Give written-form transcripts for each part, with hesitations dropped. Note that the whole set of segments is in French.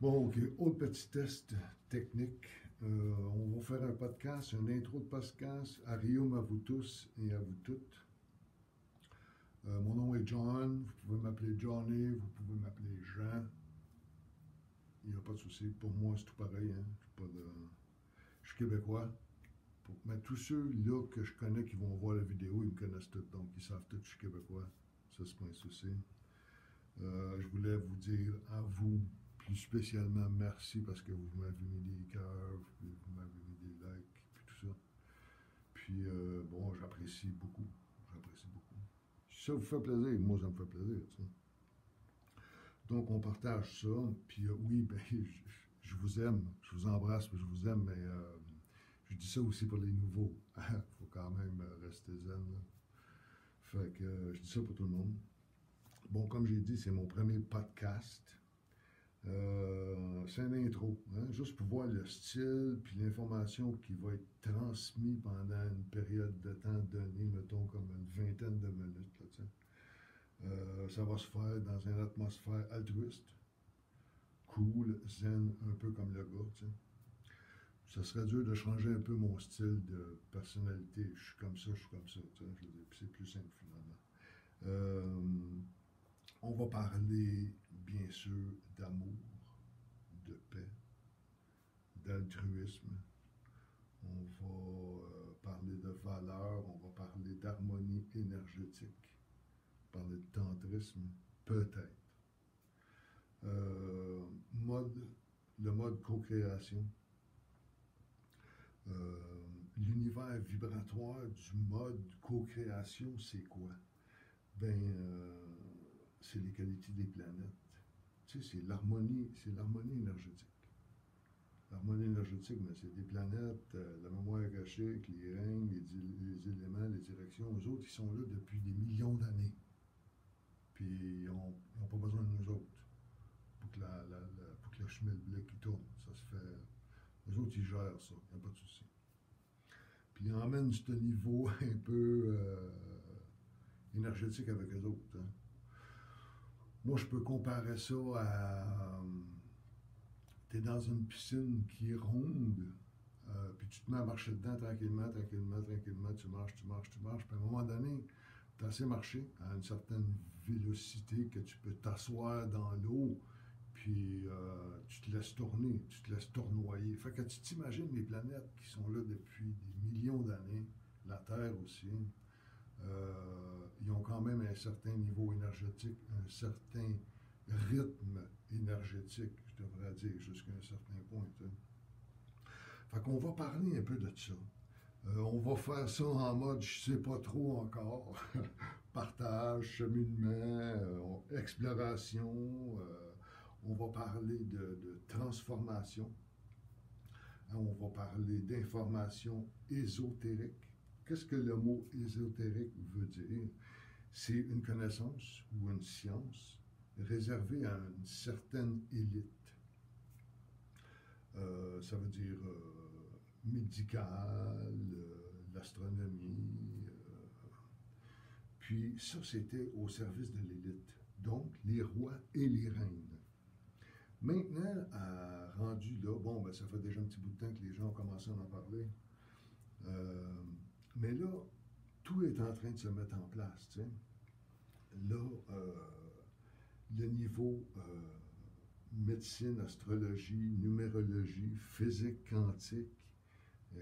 Bon, OK. Autre petit test technique. On va faire un podcast, une intro de podcast. Arium à vous tous et à vous toutes. Mon nom est John. Vous pouvez m'appeler Johnny. Vous pouvez m'appeler Jean. Il n'y a pas de souci. Pour moi, c'est tout pareil. Hein. Je suis québécois. Mais tous ceux-là que je connais qui vont voir la vidéo, ils me connaissent tous. Donc, ils savent tous que je suis québécois. Ça, c'est pas un souci. Je voulais vous dire à vous, plus spécialement, merci parce que vous m'avez mis des cœurs, vous m'avez mis des likes, puis tout ça. Puis, bon, j'apprécie beaucoup. J'apprécie beaucoup. Si ça vous fait plaisir, moi, ça me fait plaisir, tu sais. Donc, on partage ça. Puis, oui, ben, je vous aime. Je vous embrasse, je vous aime, mais je dis ça aussi pour les nouveaux. Il faut quand même rester zen, là. Fait que je dis ça pour tout le monde. Bon, comme j'ai dit, c'est mon premier podcast. C'est une intro, hein, juste pour voir le style puis l'information qui va être transmise pendant une période de temps donnée, mettons comme une vingtaine de minutes. Là, ça va se faire dans une atmosphère altruiste, cool, zen, un peu comme le gars. T'sais. Ça serait dur de changer un peu mon style de personnalité. Je suis comme ça, je suis comme ça. C'est plus simple finalement. Euh, on va parler, bien sûr, d'amour, de paix, d'altruisme. On va parler de valeurs, on va parler d'harmonie énergétique, parler de tantrisme, peut-être. Euh, mode, le mode co-création. L'univers vibratoire du mode co-création, c'est quoi? Ben, c'est les qualités des planètes. Tu sais, c'est l'harmonie énergétique. L'harmonie énergétique, mais c'est des planètes, la mémoire akashique, les règnes, les éléments, les directions. Eux autres, ils sont là depuis des millions d'années. Puis ils n'ont pas besoin de nous autres pour que, pour que le schmilblick qui tourne. Ça se fait. Eux autres, ils gèrent ça, il n'y a pas de souci. Puis ils emmènent ce niveau un peu énergétique avec eux autres. Hein. Moi, je peux comparer ça à. Tu es dans une piscine qui est ronde, puis tu te mets à marcher dedans tranquillement, tranquillement, tranquillement, tu marches, tu marches, tu marches, puis à un moment donné, tu as assez marché à une certaine vélocité que tu peux t'asseoir dans l'eau, puis tu te laisses tourner, tu te laisses tournoyer. Fait que tu t'imagines les planètes qui sont là depuis des millions d'années, la Terre aussi, ils ont quand même un certain niveau énergétique, un certain rythme énergétique, je devrais dire, jusqu'à un certain point. T'sais. Fait qu'on va parler un peu de ça. On va faire ça en mode je sais pas trop encore. Partage, cheminement, exploration. On va parler de transformation. On va parler d'information ésotérique. Qu'est-ce que le mot ésotérique veut dire? C'est une connaissance ou une science réservée à une certaine élite. Ça veut dire médical, l'astronomie. Puis ça, c'était au service de l'élite. Donc, les rois et les reines. Maintenant, rendu là, bon, ben, ça fait déjà un petit bout de temps que les gens ont commencé à en parler. Mais là, tout est en train de se mettre en place. T'sais. Là, le niveau médecine, astrologie, numérologie, physique quantique,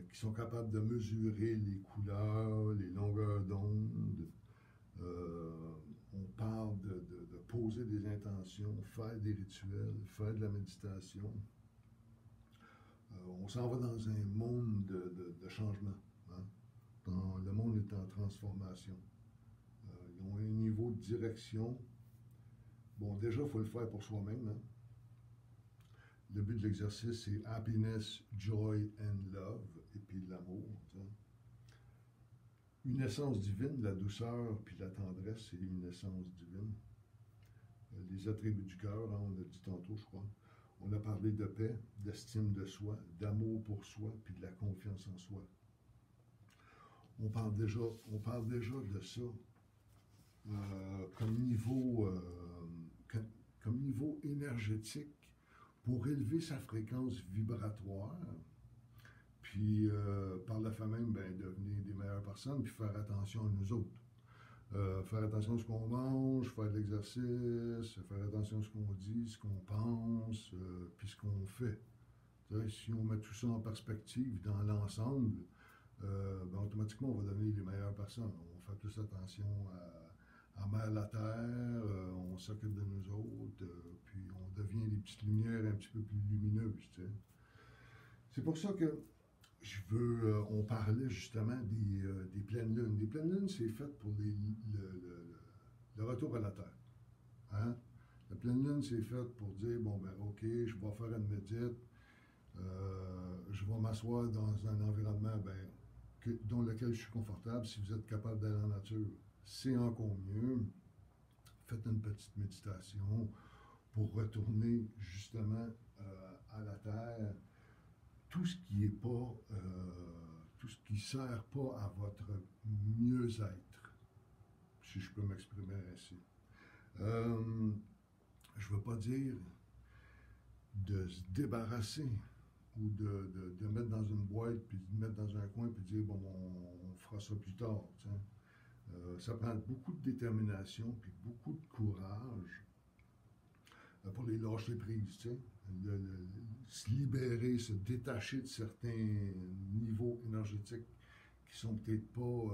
qui sont capables de mesurer les couleurs, les longueurs d'onde. On parle de poser des intentions, faire des rituels, faire de la méditation. On s'en va dans un monde de changement. Hein? Le monde est en transformation. Ils ont un niveau de direction. Bon, déjà, il faut le faire pour soi-même. Hein? Le but de l'exercice, c'est happiness, joy and love, et puis l'amour. T'sais. Une essence divine, la douceur puis la tendresse, c'est une essence divine. Les attributs du cœur, hein, on l'a dit tantôt, je crois. On a parlé de paix, d'estime de soi, d'amour pour soi, puis de la confiance en soi. On parle déjà de ça comme niveau énergétique pour élever sa fréquence vibratoire, puis par le fait même, ben, devenir des meilleures personnes, puis faire attention à nous autres. Faire attention à ce qu'on mange, faire de l'exercice, faire attention à ce qu'on dit, ce qu'on pense, puis ce qu'on fait. Si on met tout ça en perspective dans l'ensemble, ben, automatiquement, on va devenir les meilleures personnes. On fait plus attention à Mère la Terre, on s'occupe de nous autres, puis on devient des petites lumières un petit peu plus lumineuses. Tu sais. C'est pour ça que on parlait justement des pleines lunes. Les pleines lunes, c'est fait pour le retour à la Terre. Hein? La pleine lune, c'est fait pour dire, bon, ben, OK, je vais faire une médite, je vais m'asseoir dans un environnement dans lequel je suis confortable. Si vous êtes capable d'aller en nature, c'est encore mieux. Faites une petite méditation pour retourner justement à la Terre. Tout ce qui est pas, tout ce qui ne sert pas à votre mieux-être, si je peux m'exprimer ainsi. Je ne veux pas dire de se débarrasser ou de mettre dans une boîte, puis de mettre dans un coin, puis de dire, bon, on fera ça plus tard. Ça prend beaucoup de détermination, puis beaucoup de courage pour les lâcher prise, tu sais. Se libérer, se détacher de certains niveaux énergétiques qui sont peut-être pas...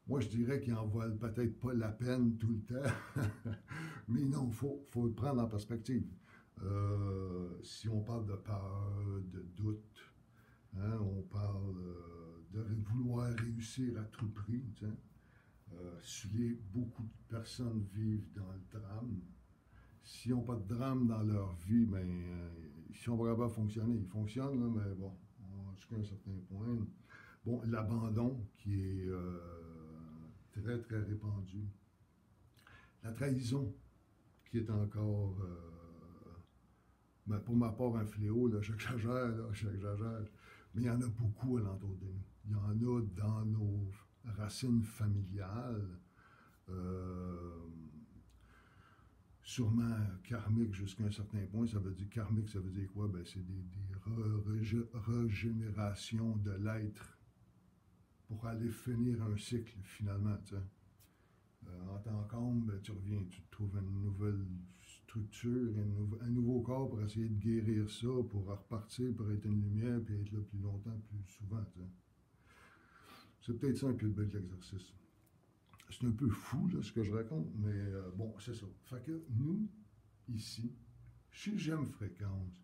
moi, je dirais qu'ils en valent peut-être pas la peine tout le temps, mais non, faut le prendre en perspective. Si on parle de peur, de doute, hein, on parle de vouloir réussir à tout prix, beaucoup de personnes vivent dans le drame. S'ils n'ont pas de drame dans leur vie, ben, ils sont pas capables de fonctionner. Ils fonctionnent, là, mais bon, jusqu'à un certain point. Bon, l'abandon qui est très, très répandu. La trahison qui est encore, ben, pour ma part, un fléau, là, j'exagère, mais il y en a beaucoup alentour de nous. Il y en a dans nos racines familiales. Sûrement karmique jusqu'à un certain point. Ça veut dire karmique, ça veut dire quoi? Ben, c'est des régénérations de l'être pour aller finir un cycle finalement. En tant qu'homme, ben, tu reviens, tu trouves une nouvelle structure, un nouveau corps pour essayer de guérir ça, pour repartir, pour être une lumière, puis être là plus longtemps, plus souvent. C'est peut-être ça un peu le but de l'exercice. C'est un peu fou, là, ce que je raconte, mais bon, c'est ça. Fait que nous, ici, chez J'aime Fréquence,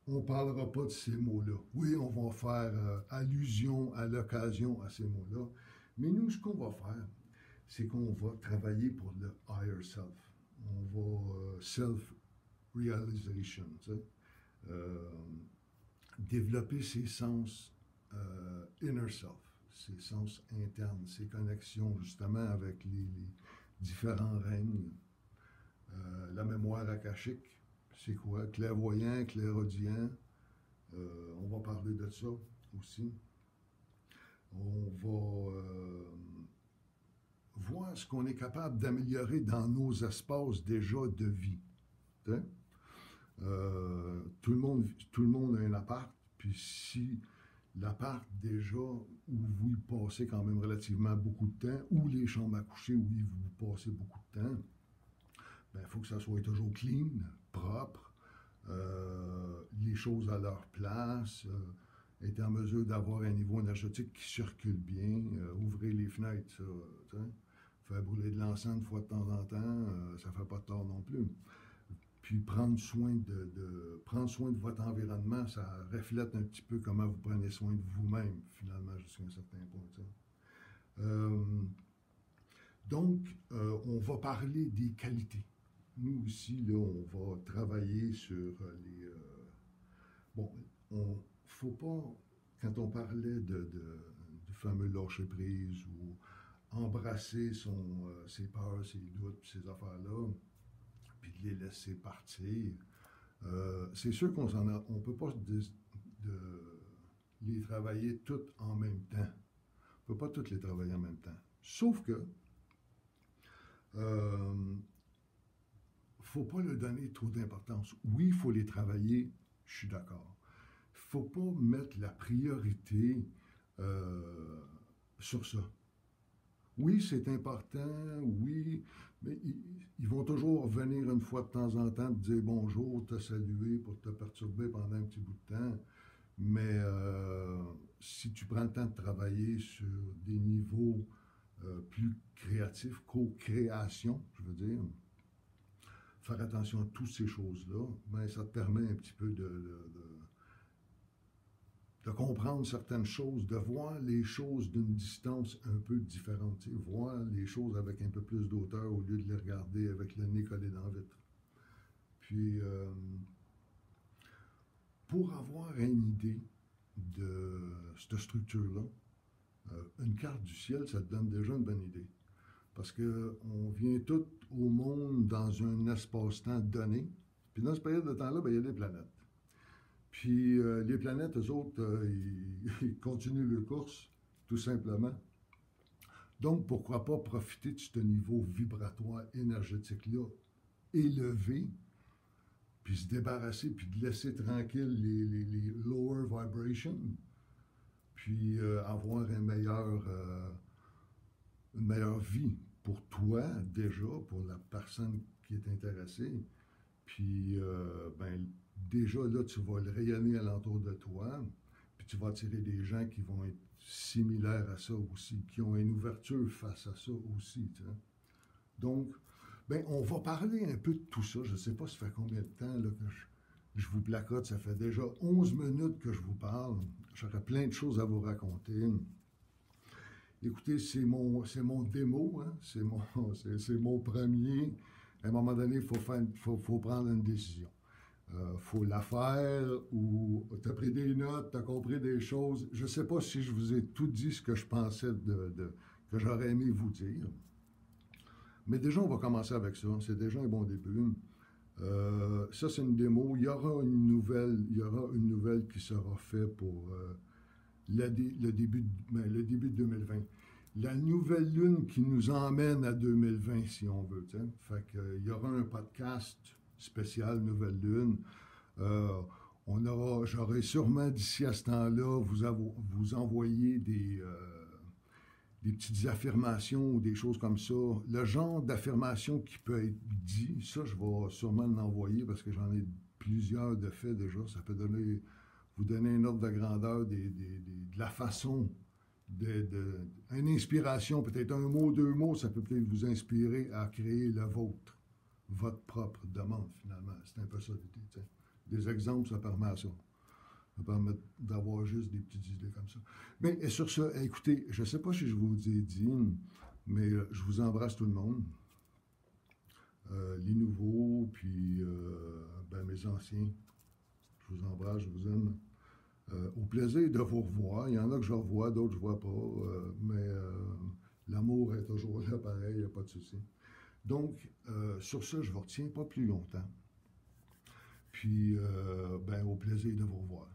on ne parlera pas de ces mots-là. Oui, on va faire allusion à l'occasion à ces mots-là, mais nous, ce qu'on va faire, c'est qu'on va travailler pour le higher self. On va self-realization, développer ses sens inner self. Ses sens internes, ses connexions justement avec les différents règnes. La mémoire akashique, c'est quoi? Clairvoyant, clairaudient. On va parler de ça aussi. On va voir ce qu'on est capable d'améliorer dans nos espaces déjà de vie. Tout le monde a un appart, puis si l'appart déjà où vous y passez quand même relativement beaucoup de temps, ou les chambres à coucher où vous passez beaucoup de temps, ben, il faut que ça soit toujours clean, propre, les choses à leur place, être en mesure d'avoir un niveau énergétique qui circule bien, ouvrez les fenêtres, ça, faire brûler de l'encens une fois de temps en temps, ça ne fait pas de tort non plus. Puis prendre soin de votre environnement, ça reflète un petit peu comment vous prenez soin de vous-même, finalement, jusqu'à un certain point. Donc, on va parler des qualités. Nous aussi, là, on va travailler sur les... bon, on faut pas, quand on parlait du fameux lâcher-prise ou embrasser ses peurs, ses doutes, ces affaires-là, puis de les laisser partir. C'est sûr qu'on ne peut pas les travailler toutes en même temps. On ne peut pas toutes les travailler en même temps. Sauf que faut pas leur donner trop d'importance. Oui, il faut les travailler, je suis d'accord. Il ne faut pas mettre la priorité euh, sur ça. Oui, c'est important, oui, mais ils vont toujours venir une fois de temps en temps te dire bonjour, te saluer pour te perturber pendant un petit bout de temps. Mais si tu prends le temps de travailler sur des niveaux plus créatifs, co-création, je veux dire, faire attention à toutes ces choses-là, ben, ça te permet un petit peu de comprendre certaines choses, de voir les choses d'une distance un peu différente, tu sais, voir les choses avec un peu plus d'auteur au lieu de les regarder avec le nez collé dans la vitre. Puis, pour avoir une idée de cette structure-là, une carte du ciel, ça te donne déjà une bonne idée. Parce qu'on vient tout au monde dans un espace-temps donné. Puis dans cette période de temps-là, ben, il y a des planètes. Puis les planètes, eux autres, ils continuent leur course, tout simplement. Donc, pourquoi pas profiter de ce niveau vibratoire énergétique-là élevé, puis se débarrasser, puis de laisser tranquille les lower vibrations, puis avoir une meilleure vie pour toi, déjà, pour la personne qui est intéressée. Puis, ben, déjà, là, tu vas le rayonner alentour de toi, puis tu vas attirer des gens qui vont être similaires à ça aussi, qui ont une ouverture face à ça aussi, tu sais. Donc, ben, on va parler un peu de tout ça. Je ne sais pas ça fait combien de temps là, que je vous placote. Ça fait déjà 11 minutes que je vous parle. J'aurais plein de choses à vous raconter. Écoutez, c'est mon démo, hein? C'est mon premier. À un moment donné, faut prendre une décision. Faut la faire ou tu as pris des notes, tu as compris des choses. Je ne sais pas si je vous ai tout dit ce que je pensais que j'aurais aimé vous dire. Mais déjà, on va commencer avec ça. C'est déjà un bon début. Ça, c'est une démo. Il y aura une nouvelle qui sera faite pour le début de 2020. La nouvelle lune qui nous emmène à 2020, si on veut. T'sais. Fait que, il y aura un podcast spécial Nouvelle Lune. J'aurai sûrement d'ici à ce temps-là vous envoyer des petites affirmations ou des choses comme ça. Le genre d'affirmation qui peut être dit, ça, je vais sûrement l'envoyer parce que j'en ai plusieurs de faits déjà. Ça peut vous donner un ordre de grandeur de la façon une inspiration, peut-être un mot, deux mots, ça peut peut-être vous inspirer à créer le vôtre, votre propre demande, finalement. C'est un peu ça l'idée. Des exemples, ça permet à ça. Ça permet d'avoir juste des petites idées comme ça. Mais sur ça, écoutez, je ne sais pas si je vous ai dit, mais je vous embrasse tout le monde. Les nouveaux, puis ben, mes anciens. Je vous embrasse, je vous aime. Au plaisir de vous revoir. Il y en a que je revois, d'autres je ne vois pas. Mais l'amour est toujours là, pareil, il n'y a pas de souci. Donc, sur ça, je ne vous retiens pas plus longtemps. Puis, ben, au plaisir de vous revoir.